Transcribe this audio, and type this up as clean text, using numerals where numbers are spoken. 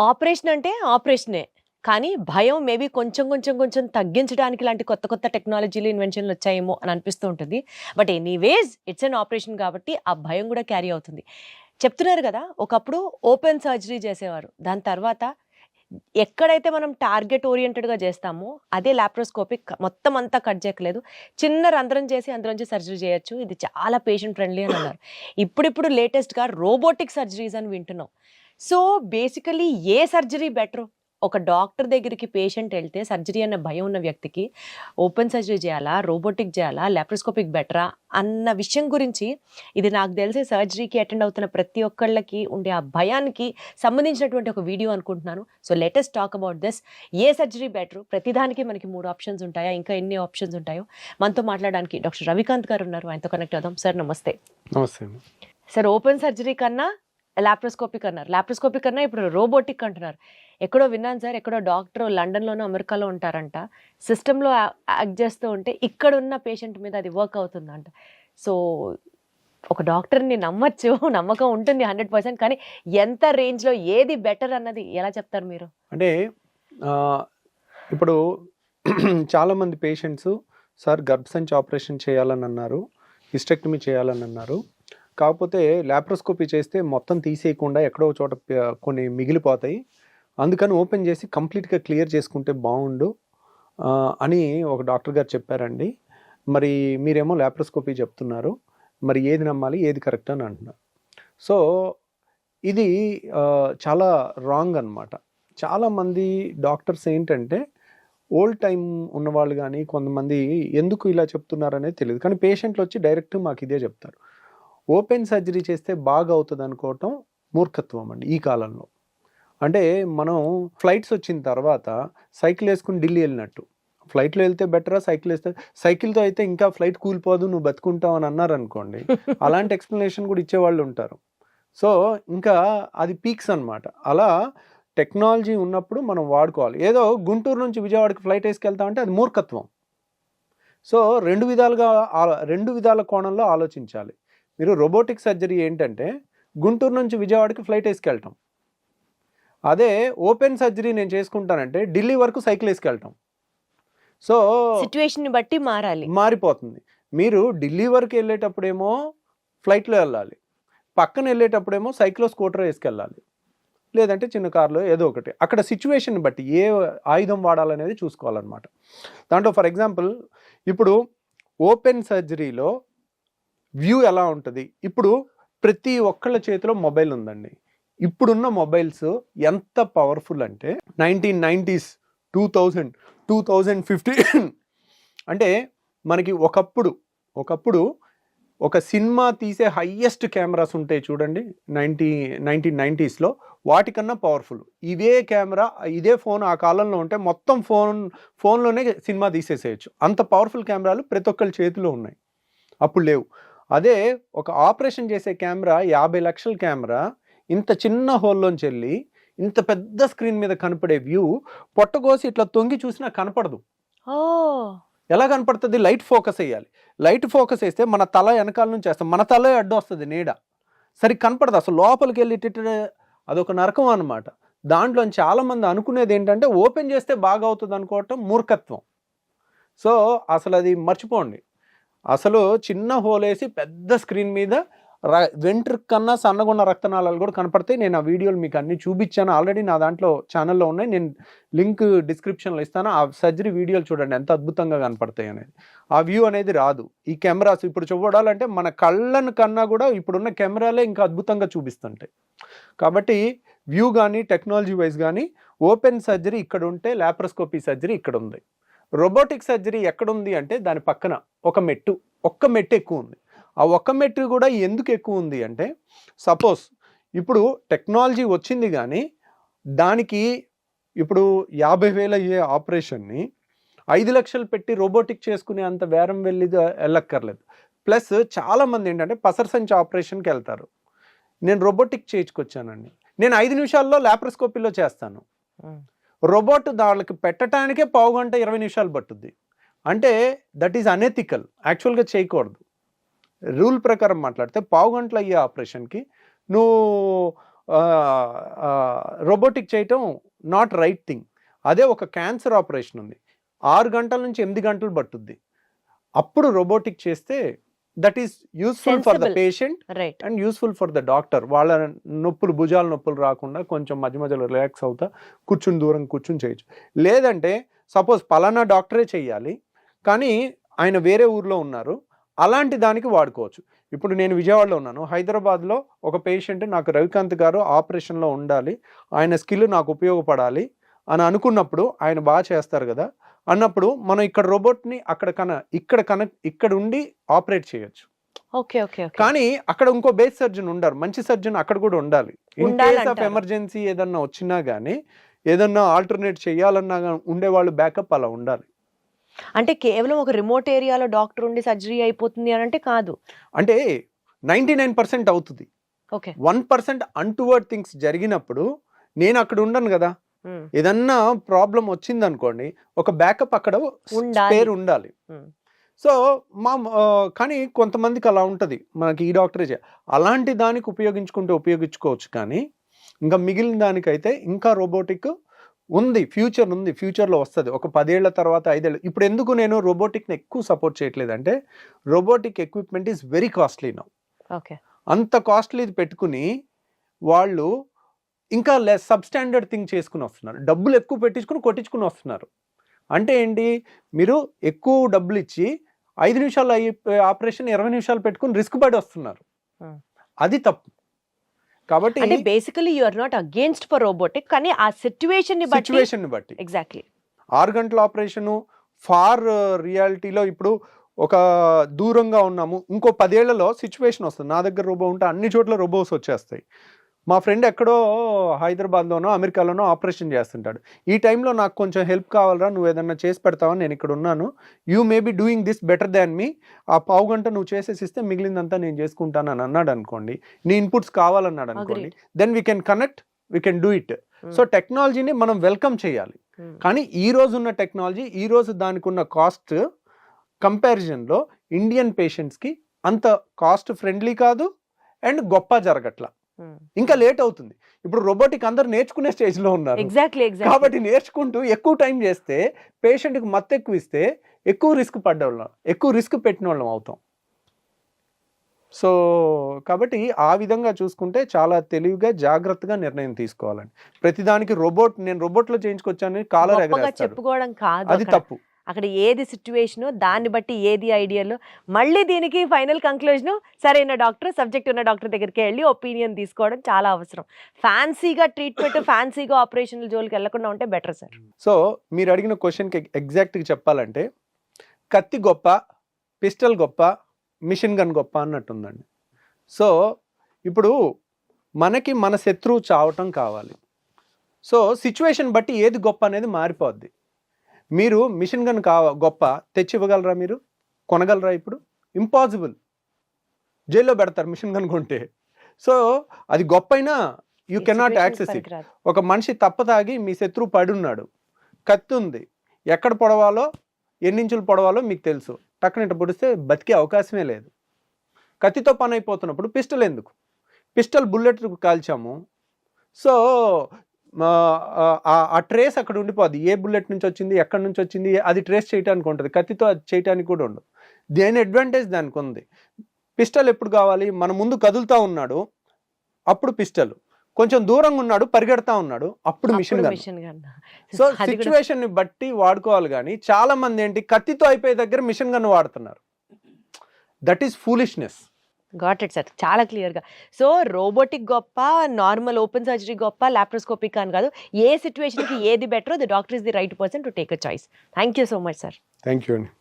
Operation అంటే ఆపరేషనే. కానీ భయం మేబీ కొంచెం తగ్గించడానికి ఇలాంటి కొత్త టెక్నాలజీలు, ఇన్వెన్షన్‌లు వచ్చాయేమో అని అనిపిస్తూ ఉంటుంది. But anyways it's an operation కాబట్టి ఆ భయం గూడా క్యారీ అవుతుంది. చెప్తున్నారు గదా! ఒకప్పుడు ఓపెన్ సర్జరీ చేసేవారు. దాని తర్వాత ఎక్కడైతే మనం టార్గెట్ ఓరియెంటెడ్‌గా జేస్తామో అదే లాప్రోస్కోపిక్ మొత్తం అంతా కట్ చేయక్కర్లేదు. చిన్న రంధ్రం చేసి అందులోంచి సర్జరీ చేయొచ్చు. ఇది చాలా పేషెంట్ ఫ్రెండ్లీ అని అన్నారు. ఇప్పుడిప్పుడు లేటెస్ట్‌గా రోబోటిక్ సర్జరీస్ అని వింటున్నాం. So, basically a surgery better? ఒక డాక్టర్ దగ్గరికి పేషెంట్ ఎళ్తే సర్జరీ అన్న భయం ఉన్న వ్యక్తికి ఓపెన్ సర్జరీ చేయాలా? రోబోటిక్ చేయాలా? లాప్రోస్కోపిక్ బెటరా? అన్న విషయం గురించి ఇది నాకు తెలిసి సర్జరీకి అటెండ్ అవుతున్న ప్రతి ఒక్కళ్ళకి ఉండే ఆ భయానికి సంబంధించినటువంటి ఒక వీడియో అనుకుంటున్నాను. So, let us talk about this. A surgery better? ప్రతిదానికి మనకి 3 ఆప్షన్స్ ఉంటాయా? ఇంకా ఎన్ని ఆప్షన్స్ ఉంటాయో? మనతో మాట్లాడడానికి డాక్టర్ రవికాంత్ గారు ఉన్నారు. ఆయనతో కనెక్ట్ అవుదాం. సార్ నమస్తే. నమస్తే. సార్ ఓపెన్ సర్జరీ కన్నా లాప్రోస్కోపిక్ అన్నారు. లాప్రోస్కోపిక్ కన్నా ఇప్పుడు రోబోటిక్ అంటున్నారు. ఎక్కడో విన్నాను సార్, ఎక్కడో డాక్టర్ లండన్‌లోనో, అమెరికాలో ఉంటారంట. సిస్టమ్‌లో యాక్ట్ చేస్తూ ఉంటే ఇక్కడున్న పేషెంట్ మీద అది వర్క్ అవుతుందంట. సో, ఒక డాక్టర్‌ని నమ్మొచ్చు. నమ్మకం ఉంటుంది 100%. కానీ ఎంత రేంజ్‌లో ఏది బెటర్ అన్నది ఎలా చెప్తారు మీరు? అంటే ఇప్పుడు చాలామంది పేషెంట్స్ సార్ గర్భసంచి ఆపరేషన్ చేయాలని అన్నారు, హిస్టెక్టమీ చేయాలని అన్నారు. కాకపోతే లాప్రోస్కోపీ చేస్తే మొత్తం తీసేయకుండా ఎక్కడో ఒక చోట కొన్ని మిగిలిపోతాయి. అందుకని ఓపెన్ చేసి కంప్లీట్గా క్లియర్ చేసుకుంటే బాగుండు అని ఒక డాక్టర్ గారు చెప్పారండి. మరి మీరేమో లాప్రోస్కోపీ చెప్తున్నారు. మరి ఏది నమ్మాలి, ఏది కరెక్ట్ అని అంటున్నారు. సో ఇది చాలా రాంగ్ అనమాట. చాలామంది డాక్టర్స్ ఏంటంటే ఓల్డ్ టైం ఉన్నవాళ్ళు కానీ కొంతమంది ఎందుకు ఇలా చెప్తున్నారనేది తెలియదు. కానీ పేషెంట్లు వచ్చి డైరెక్ట్ మాకు ఇదే చెప్తారు. ఓపెన్ సర్జరీ చేస్తే బాగా అవుతుంది అనుకోవటం మూర్ఖత్వం అండి ఈ కాలంలో. అంటే మనం ఫ్లైట్స్ వచ్చిన తర్వాత సైకిల్ వేసుకుని ఢిల్లీ వెళ్ళినట్టు, ఫ్లైట్లో వెళ్తే బెటరా సైకిల్ వేస్తే, సైకిల్తో అయితే ఇంకా ఫ్లైట్ కూలిపోదు నువ్వు బతుకుంటావు అని అన్నారు అనుకోండి, అలాంటి ఎక్స్ప్లెనేషన్ కూడా ఇచ్చేవాళ్ళు ఉంటారు. సో ఇంకా అది పీక్స్ అనమాట. అలా టెక్నాలజీ ఉన్నప్పుడు మనం వాడుకోవాలి. ఏదో గుంటూరు నుంచి విజయవాడకి ఫ్లైట్ వేసుకెళ్తామంటే అది మూర్ఖత్వం. సో రెండు విధాల కోణంలో ఆలోచించాలి. మీరు రోబోటిక్ సర్జరీ ఏంటంటే గుంటూరు నుంచి విజయవాడకి ఫ్లైట్ వేసుకెళ్ళటం. అదే ఓపెన్ సర్జరీ నేను చేసుకుంటానంటే ఢిల్లీ వరకు సైకిల్ వేసుకెళ్ళటం. సో సిచ్యువేషన్ బట్టి మారిపోతుంది. మీరు ఢిల్లీ వరకు వెళ్ళేటప్పుడేమో ఫ్లైట్లో వెళ్ళాలి, పక్కన వెళ్ళేటప్పుడేమో సైకిల్లో స్కూటర్ వేసుకెళ్ళాలి, లేదంటే చిన్న కార్లో ఏదో ఒకటి. అక్కడ సిచ్యువేషన్ బట్టి ఏ ఆయుధం వాడాలనేది చూసుకోవాలన్నమాట. దాంట్లో ఫర్ ఎగ్జాంపుల్ ఇప్పుడు ఓపెన్ సర్జరీలో వ్యూ ఎలా ఉంటుంది? ఇప్పుడు ప్రతి ఒక్కళ్ళ చేతిలో మొబైల్ ఉందండి. ఇప్పుడున్న మొబైల్స్ ఎంత పవర్ఫుల్ అంటే 1990s 2000 2015 అంటే మనకి ఒకప్పుడు ఒక సినిమా తీసే హయ్యెస్ట్ కెమెరాస్ ఉంటాయి చూడండి 1990sలో, వాటికన్నా పవర్ఫుల్ ఇదే కెమెరా, ఇదే ఫోన్ ఆ కాలంలో ఉంటే మొత్తం ఫోన్లోనే సినిమా తీసేసేయచ్చు. అంత పవర్ఫుల్ కెమెరాలు ప్రతి ఒక్కళ్ళ చేతిలో ఉన్నాయి, అప్పుడు లేవు. అదే ఒక ఆపరేషన్ చేసే కెమెరా 50 లక్షల కెమెరా ఇంత చిన్న హోల్లోంచి వెళ్ళి ఇంత పెద్ద స్క్రీన్ మీద కనపడే వ్యూ పొట్టగోసి ఇట్లా తొంగి చూసినా కనపడదు. ఎలా కనపడుతుంది? లైట్ ఫోకస్ వేయాలి. లైట్ ఫోకస్ వేస్తే మన తల వెనకాల నుంచి వేస్తాం, మన తల అడ్డు వస్తుంది నీడ, సరి కనపడదు. అసలు లోపలికి వెళ్ళి అదొక నరకం అనమాట. దాంట్లో చాలామంది అనుకునేది ఏంటంటే ఓపెన్ చేస్తే బాగా అవుతుంది అనుకోవటం మూర్ఖత్వం. సో అసలు అది మర్చిపోండి. అసలు చిన్న హోల్ వేసి పెద్ద స్క్రీన్ మీద వెంట్రుక కన్నా సన్నగున్న రక్తనాళాలు కూడా కనపడతాయి. నేను ఆ వీడియోలు మీకు అన్ని చూపించాను ఆల్రెడీ, నా దాంట్లో ఛానల్లో ఉన్నాయి. నేను లింక్ డిస్క్రిప్షన్లో ఇస్తాను. ఆ సర్జరీ వీడియోలు చూడండి ఎంత అద్భుతంగా కనపడతాయి అనేది. ఆ వ్యూ అనేది రాదు. ఈ కెమెరాస్ ఇప్పుడు చూడాలంటే మన కళ్ళను కన్నా కూడా ఇప్పుడున్న కెమెరాలే ఇంకా అద్భుతంగా చూపిస్తుంటాయి. కాబట్టి వ్యూ కానీ టెక్నాలజీ వైజ్ కానీ ఓపెన్ సర్జరీ ఇక్కడ ఉంటే లాప్రోస్కోపీ సర్జరీ ఇక్కడ ఉంది. రోబోటిక్ సర్జరీ ఎక్కడుంది అంటే దాని పక్కన ఒక్క మెట్టు ఎక్కువ ఉంది. ఆ ఒక్క మెట్టు కూడా ఎందుకు ఎక్కువ ఉంది అంటే సపోజ్ ఇప్పుడు టెక్నాలజీ వచ్చింది కానీ దానికి ఇప్పుడు 50,000 అయ్యే ఆపరేషన్ని 5 లక్షలు పెట్టి రోబోటిక్ చేసుకునే అంత బేరం వెళ్ళక్కర్లేదు. ప్లస్ చాలామంది ఏంటంటే పసరసంచి ఆపరేషన్కి వెళ్తారు. నేను రోబోటిక్ చేయించుకొచ్చానండి, నేను 5 నిమిషాల్లో లాప్రోస్కోపీలో చేస్తాను. రోబోట్ దానికి పెట్టడానికే 15 గంట 20 నిమిషాలు పట్టుద్ది. అంటే దట్ ఈజ్ అనెథికల్. యాక్చువల్గా చేయకూడదు. రూల్ ప్రకారం మాట్లాడితే 15 గంటలు అయ్యే ఆపరేషన్కి నువ్వు రోబోటిక్ చేయటం నాట్ రైట్ థింగ్. అదే ఒక క్యాన్సర్ ఆపరేషన్ ఉంది, 6 గంటల నుంచి 8 గంటలు పట్టుద్ది. అప్పుడు రోబోటిక్ చేస్తే that is useful for the Sensible. Patient right. And useful for the doctor. వాళ్ళ నొప్పులు, భుజాల నొప్పులు రాకుండా కొంచెం మధ్య మధ్యలో రిలాక్స్ అవుతా కూర్చుని దూరం కూర్చుని చేయొచ్చు. లేదంటే సపోజ్ పలానా డాక్టరే చెయ్యాలి కానీ ఆయన వేరే ఊర్లో ఉన్నారు, అలాంటి దానికి వాడుకోవచ్చు. ఇప్పుడు నేను విజయవాడలో ఉన్నాను, హైదరాబాద్లో ఒక పేషెంట్ నాకు రవికాంత్ గారు ఆపరేషన్లో ఉండాలి, ఆయన స్కిల్ నాకు ఉపయోగపడాలి అని అనుకున్నప్పుడు ఆయన బాగా చేస్తారు కదా అన్నప్పుడు మనం ఇక్కడ రోబోట్ని ఇక్కడ ఉండి ఆపరేట్ చేయొచ్చు. Okay okay okay. కానీ అక్కడ ఇంకో బేస్ సర్జన్ ఉండాలి, మంచి సర్జన్ అక్కడ కూడా ఉండాలి. ఇన్ కేస్ ఆఫ్ ఉండాలంటారు. ఎమర్జెన్సీ ఏదన్నా వచ్చినా కానీ ఏదన్నా ఆల్టర్నేట్ చేయాలన్నా ఉండేవాళ్ళు బ్యాకప్ అలా ఉండాలి. అంటే కేవలం ఒక రిమోట్ ఏరియాలో డాక్టర్ ఉండి సర్జరీ అయిపోతుంది అని అంటే కాదు. అంటే 99% అవుతుంది, ఓకే. 1% అన్టువర్డ్ థింగ్స్ జరిగినప్పుడు నేను అక్కడ ఉండను కదా. ఏదన్నా ప్రాబ్లం వచ్చింది అనుకోండి, ఒక బ్యాకప్ అక్కడ ఉండాలి. స్పేర్ ఉండాలి. Hmm. సో కానీ కొంతమందికి అలా ఉంటుంది, మనకి ఈ డాక్టరే అలాంటి దానికి ఉపయోగించుకోవచ్చు. కానీ ఇంకా మిగిలిన దానికైతే ఇంకా రోబోటిక్ ఉంది, ఫ్యూచర్లో వస్తుంది. ఒక 10 ఏళ్ల తర్వాత 5 ఏళ్ళు. ఇప్పుడు ఎందుకు నేను రోబోటిక్ని ఎక్కువ సపోర్ట్ చేయట్లేదంటే robotic equipment is very costly now. Okay. అంత కాస్ట్లీది పెట్టుకుని వాళ్ళు ఇంకా సబ్ స్టాండర్డ్ థింగ్ చేసుకుని వస్తున్నారు, డబ్బులు ఎక్కువ కొట్టించుకుని వస్తున్నారు. అంటే ఏంటి, మీరు ఎక్కువ డబ్బులు ఇచ్చి 5 నిమిషాలు ఆపరేషన్ 20 నిమిషాలు పెట్టుకుని రిస్క్ పడి వస్తున్నారు. అది తప్పు. కాబట్టి అంటే basically you are not against for robotic, కానీ ఆ సిచ్యువేషన్ ని బట్టి ఎగ్జాక్ట్లీ 6 గంటల ఆపరేషను ఫార్ రియాలిటీలో ఇప్పుడు ఒక దూరంగా ఉన్నాము, ఇంకో 10 ఏళ్లలో సిచ్యువేషన్ వస్తుంది, నా దగ్గర రోబో ఉంటే అన్ని చోట్ల రోబోస్ వచ్చేస్తాయి. మా ఫ్రెండ్ ఎక్కడో హైదరాబాద్లోనో అమెరికాలోనో ఆపరేషన్ చేస్తుంటాడు, ఈ టైంలో నాకు కొంచెం హెల్ప్ కావాలరా, నువ్వు ఏదన్నా చేసి పెడతావా, నేను ఇక్కడ ఉన్నాను, you may be doing this better than me, ఆ 15 గంట నువ్వు చేసేసి ఇస్తే మిగిలిందంతా నేను చేసుకుంటాను అని అన్నాడు అనుకోండి, నీ ఇన్పుట్స్ కావాలన్నాడు అనుకోండి, then we can connect, we can do it. So టెక్నాలజీని మనం వెల్కమ్ చేయాలి. కానీ ఈ రోజు ఉన్న టెక్నాలజీ, ఈ రోజు దానికి ఉన్న కాస్ట్ కంపారిజన్లో ఇండియన్ పేషెంట్స్కి అంత కాస్ట్ ఫ్రెండ్లీ కాదు అండ్ గొప్ప జరగట్లా, ఇంకా లేట్ అవుతుంది. ఇప్పుడు రోబోటిక్ అందరు నేర్చుకునే స్టేజ్లో ఉన్నారు. ఎగ్జాక్ట్లీ. కాబట్టి నేర్చుకుంటూ ఎక్కువ టైం చేస్తే పేషెంట్కి మత్తు ఎక్కువ ఇస్తే ఎక్కువ రిస్క్ పెట్టిన వాళ్ళం అవుతాం. సో కాబట్టి ఆ విధంగా చూసుకుంటే చాలా తెలివిగా జాగ్రత్తగా నిర్ణయం తీసుకోవాలండి. ప్రతిదానికి నేను రోబోట్లో చేయించుకొచ్చాను కాలర్ ఎగరేస్తాడు, చెప్పుకోవడం కాదు, అది తప్పు. అక్కడ ఏది సిచ్యువేషను దాన్ని బట్టి ఏది ఐడియాలో మళ్ళీ దీనికి ఫైనల్ కంక్లూజన్ సరైన డాక్టర్, సబ్జెక్ట్ ఉన్న డాక్టర్ దగ్గరికి వెళ్ళి ఒపీనియన్ తీసుకోవడం చాలా అవసరం. ఫ్యాన్సీగా ట్రీట్మెంట్, ఫ్యాన్సీగా ఆపరేషన్ల జోలికి వెళ్లకుండా ఉంటే బెటర్ సార్. సో మీరు అడిగిన క్వశ్చన్కి ఎగ్జాక్ట్గా చెప్పాలంటే కత్తి గొప్ప, పిస్టల్ గొప్ప, మిషన్ గన్ గొప్ప అన్నట్టుందండి. సో ఇప్పుడు మనకి మన శత్రువు చావటం కావాలి. సో సిచ్యువేషన్ బట్టి ఏది గొప్ప అనేది మారిపోద్ది. మీరు మిషన్ గన్ గొప్ప తెచ్చి ఇవ్వగలరా, మీరు కొనగలరా? ఇప్పుడు ఇంపాసిబుల్, జైల్లో పెడతారు మిషన్ గన్ కొంటే. సో అది గొప్ప అయినా యూ కెనాట్ యాక్సెస్ ఇట్. ఒక మనిషి తప్పతాగి మీ శత్రువు పడున్నాడు, కత్తి ఉంది, ఎక్కడ పొడవాలో ఎన్ని ఇంచులు పొడవాలో మీకు తెలుసు, టక్కునిట పొడిస్తే బతికే అవకాశమే లేదు. కత్తితో పని అయిపోతున్నప్పుడు పిస్టల్ ఎందుకు? పిస్టల్ బుల్లెట్ కాల్చాము, సో ఆ ట్రేస్ అక్కడ ఉండిపోద్ది, ఏ బుల్లెట్ నుంచి వచ్చింది, ఎక్కడి నుంచి వచ్చింది, అది ట్రేస్ చేయడానికి ఉంటుంది. కత్తితో అది చేయడానికి కూడా ఉండదు. దేని అడ్వాంటేజ్ దానికి ఉంది. పిస్టల్ ఎప్పుడు కావాలి, మన ముందు కదులుతూ ఉన్నాడు అప్పుడు పిస్టల్, కొంచెం దూరంగా ఉన్నాడు పరిగెడతా ఉన్నాడు అప్పుడు మిషన్ గన్. సో సిచ్యువేషన్ ని బట్టి వాడుకోవాలి. కానీ చాలా మంది ఏంటి, కత్తితో అయిపోయే దగ్గర మిషన్ గన్ వాడుతున్నారు. That is foolishness. Got it sir, చాలా క్లియర్గా. సో రోబోటిక్ గొప్ప, నార్మల్ ఓపెన్ సర్జరీ గొప్ప, లాప్రోస్కోపిక్ అని కాదు, ఏ సిచ్యువేషన్కి ఏది better, the doctor is the right person to take a choice. Thank you so much sir. Thank you అండి.